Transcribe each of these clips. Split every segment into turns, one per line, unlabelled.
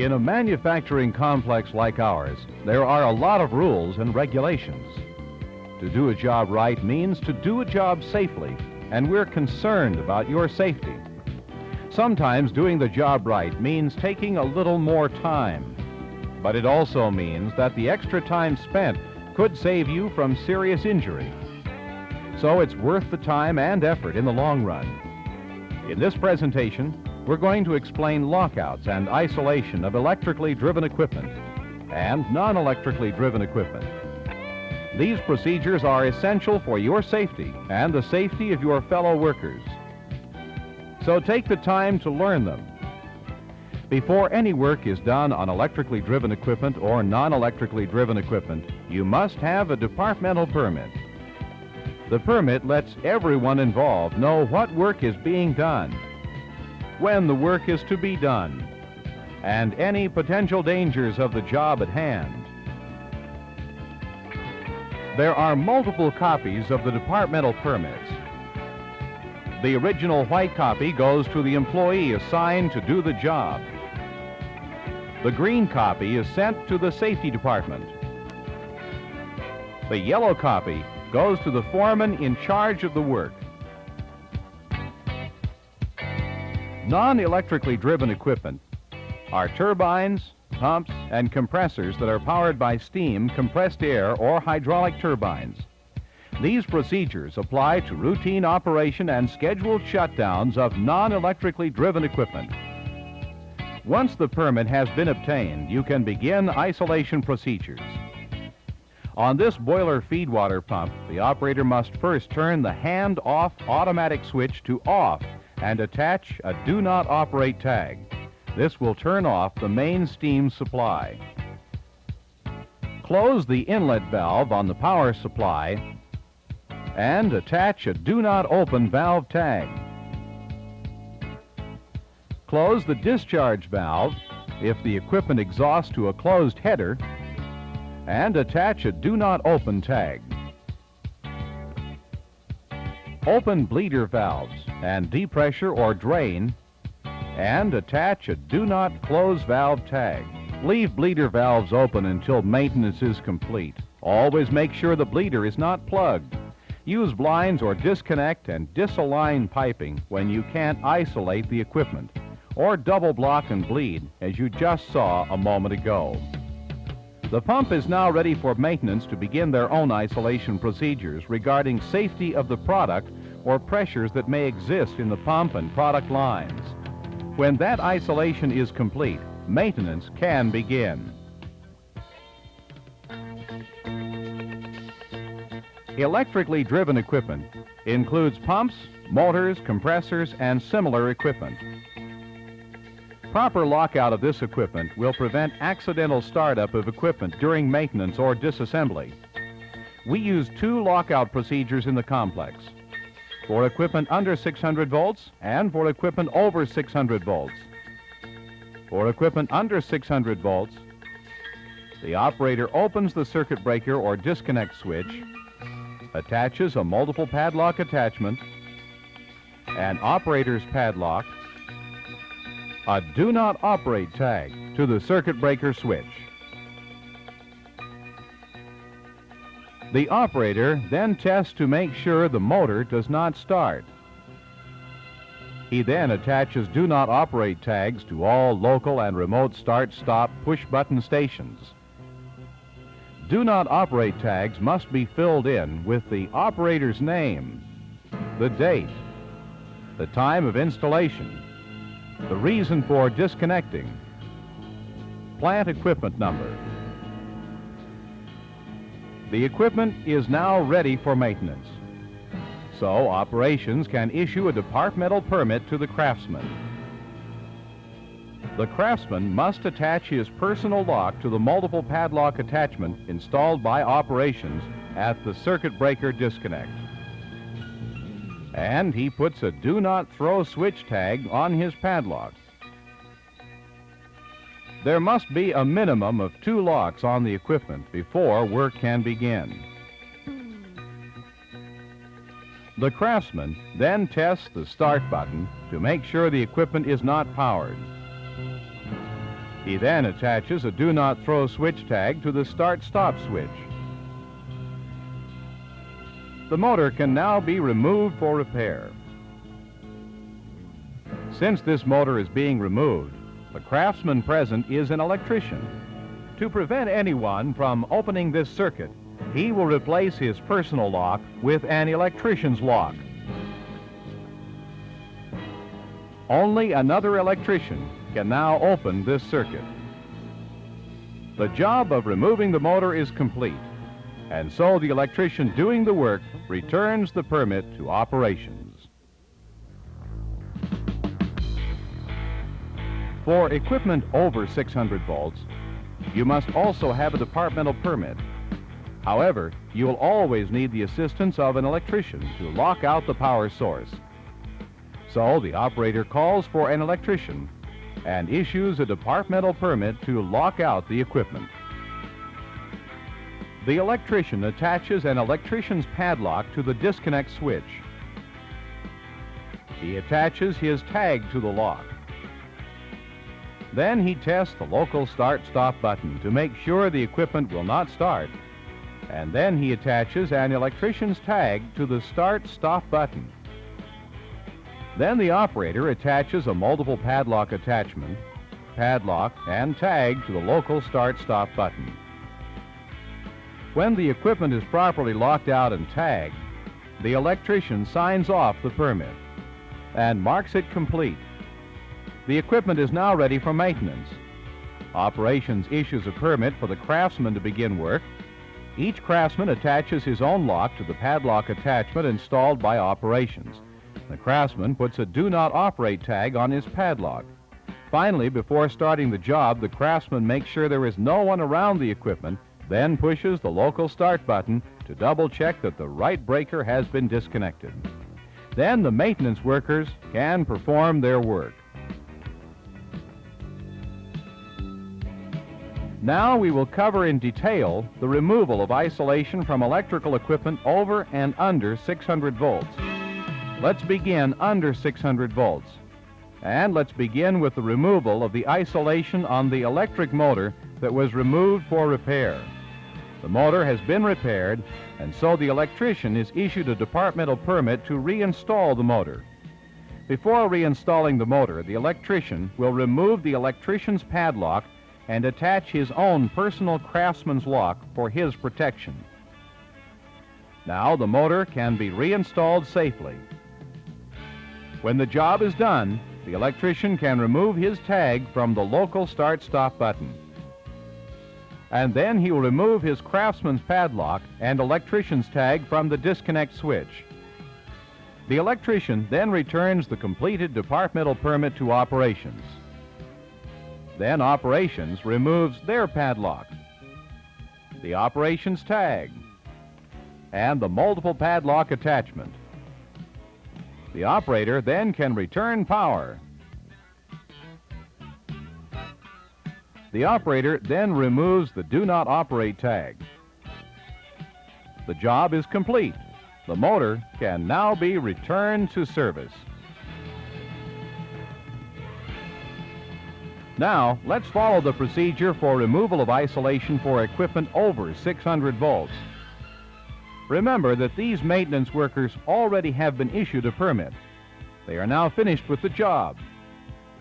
In a manufacturing complex like ours, there are a lot of rules and regulations. To do a job right means to do a job safely, and we're concerned about your safety. Sometimes doing the job right means taking a little more time, but it also means that the extra time spent could save you from serious injury. So it's worth the time and effort in the long run. In this presentation, we're going to explain lockouts and isolation of electrically driven equipment and non-electrically driven equipment. These procedures are essential for your safety and the safety of your fellow workers. So take the time to learn them. Before any work is done on electrically driven equipment or non-electrically driven equipment, you must have a departmental permit. The permit lets everyone involved know what work is being done, when the work is to be done, and any potential dangers of the job at hand. There are multiple copies of the departmental permits. The original white copy goes to the employee assigned to do the job. The green copy is sent to the safety department. The yellow copy goes to the foreman in charge of the work. Non-electrically driven equipment are turbines, pumps, and compressors that are powered by steam, compressed air, or hydraulic turbines. These procedures apply to routine operation and scheduled shutdowns of non-electrically driven equipment. Once the permit has been obtained, you can begin isolation procedures. On this boiler feed water pump, the operator must first turn the hand-off automatic switch to off and attach a Do Not Operate tag. This will turn off the main steam supply. Close the inlet valve on the power supply and attach a Do Not Open valve tag. Close the discharge valve if the equipment exhausts to a closed header and attach a Do Not Open tag. Open bleeder valves and depressure or drain and attach a Do Not Close valve tag. Leave bleeder valves open until maintenance is complete. Always make sure the bleeder is not plugged. Use blinds or disconnect and disalign piping when you can't isolate the equipment, or double block and bleed as you just saw a moment ago. The pump is now ready for maintenance to begin their own isolation procedures regarding safety of the product or pressures that may exist in the pump and product lines. When that isolation is complete, maintenance can begin. Electrically driven equipment includes pumps, motors, compressors, and similar equipment. Proper lockout of this equipment will prevent accidental startup of equipment during maintenance or disassembly. We use two lockout procedures in the complex, for equipment under 600 volts and for equipment over 600 volts. For equipment under 600 volts, the operator opens the circuit breaker or disconnect switch, attaches a multiple padlock attachment, an operator's padlock, a Do Not Operate tag to the circuit breaker switch. The operator then tests to make sure the motor does not start. He then attaches Do Not Operate tags to all local and remote start-stop push-button stations. Do Not Operate tags must be filled in with the operator's name, the date, the time of installation, the reason for disconnecting, plant equipment number. The equipment is now ready for maintenance, so operations can issue a departmental permit to the craftsman. The craftsman must attach his personal lock to the multiple padlock attachment installed by operations at the circuit breaker disconnect. And he puts a Do Not Throw switch tag on his padlock. There must be a minimum of 2 locks on the equipment before work can begin. The craftsman then tests the start button to make sure the equipment is not powered. He then attaches a Do Not Throw switch tag to the Start-Stop switch. The motor can now be removed for repair. Since this motor is being removed, the craftsman present is an electrician. To prevent anyone from opening this circuit, he will replace his personal lock with an electrician's lock. Only another electrician can now open this circuit. The job of removing the motor is complete, and so the electrician doing the work returns the permit to operations. For equipment over 600 volts, you must also have a departmental permit. However, you will always need the assistance of an electrician to lock out the power source. So the operator calls for an electrician and issues a departmental permit to lock out the equipment. The electrician attaches an electrician's padlock to the disconnect switch. He attaches his tag to the lock. Then he tests the local start-stop button to make sure the equipment will not start. And then he attaches an electrician's tag to the start-stop button. Then the operator attaches a multiple padlock attachment, padlock, and tag to the local start-stop button. When the equipment is properly locked out and tagged, the electrician signs off the permit and marks it complete. The equipment is now ready for maintenance. Operations issues a permit for the craftsman to begin work. Each craftsman attaches his own lock to the padlock attachment installed by operations. The craftsman puts a Do Not Operate tag on his padlock. Finally, before starting the job, the craftsman makes sure there is no one around the equipment, then pushes the local start button to double-check that the right breaker has been disconnected. Then the maintenance workers can perform their work. Now we will cover in detail the removal of isolation from electrical equipment over and under 600 volts. Let's begin under 600 volts. And let's begin with the removal of the isolation on the electric motor that was removed for repair. The motor has been repaired, and so the electrician is issued a departmental permit to reinstall the motor. Before reinstalling the motor, the electrician will remove the electrician's padlock and attach his own personal craftsman's lock for his protection. Now the motor can be reinstalled safely. When the job is done, the electrician can remove his tag from the local start-stop button. And then he will remove his craftsman's padlock and electrician's tag from the disconnect switch. The electrician then returns the completed departmental permit to operations. Then operations removes their padlock, the operations tag, and the multiple padlock attachment. The operator then can return power. The operator then removes the Do Not Operate tag. The job is complete. The motor can now be returned to service. Now, let's follow the procedure for removal of isolation for equipment over 600 volts. Remember that these maintenance workers already have been issued a permit. They are now finished with the job.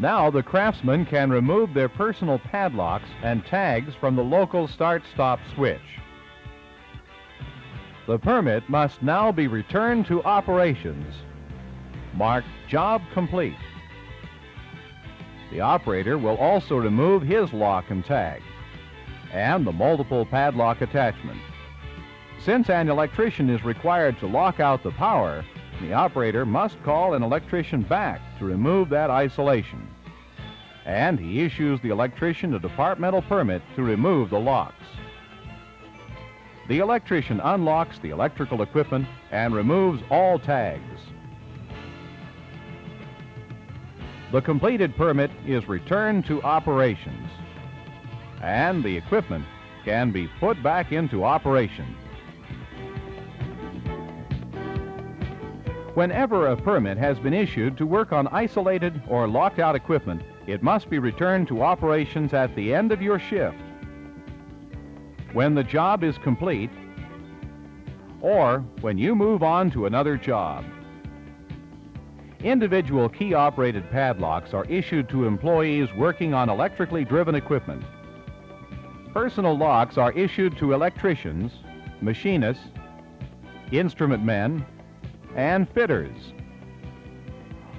Now the craftsmen can remove their personal padlocks and tags from the local start-stop switch. The permit must now be returned to operations, marked Job Complete. The operator will also remove his lock and tag and the multiple padlock attachment. Since an electrician is required to lock out the power, the operator must call an electrician back to remove that isolation. And he issues the electrician a departmental permit to remove the locks. The electrician unlocks the electrical equipment and removes all tags. The completed permit is returned to operations, and the equipment can be put back into operation. Whenever a permit has been issued to work on isolated or locked out equipment, It must be returned to operations at the end of your shift, when the job is complete, or when you move on to another job. Individual key-operated padlocks are issued to employees working on electrically driven equipment. Personal locks are issued to electricians, machinists, instrument men, and fitters.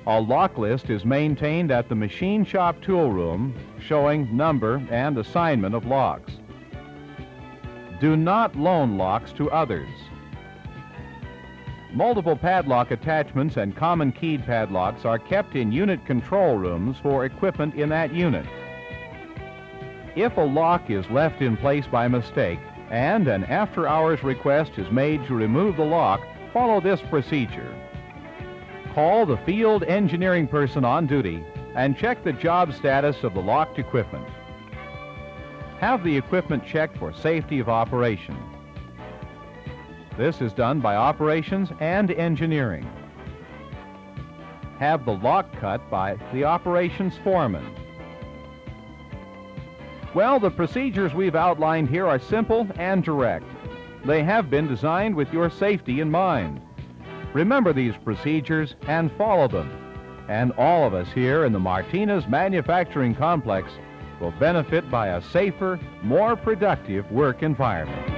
A lock list is maintained at the machine shop tool room showing number and assignment of locks. Do not loan locks to others. Multiple padlock attachments and common keyed padlocks are kept in unit control rooms for equipment in that unit. If a lock is left in place by mistake and an after-hours request is made to remove the lock, follow this procedure. Call the field engineering person on duty and check the job status of the locked equipment. Have the equipment checked for safety of operation. This is done by operations and engineering. Have the lock cut by the operations foreman. Well, the procedures we've outlined here are simple and direct. They have been designed with your safety in mind. Remember these procedures and follow them, and all of us here in the Martinez Manufacturing Complex will benefit by a safer, more productive work environment.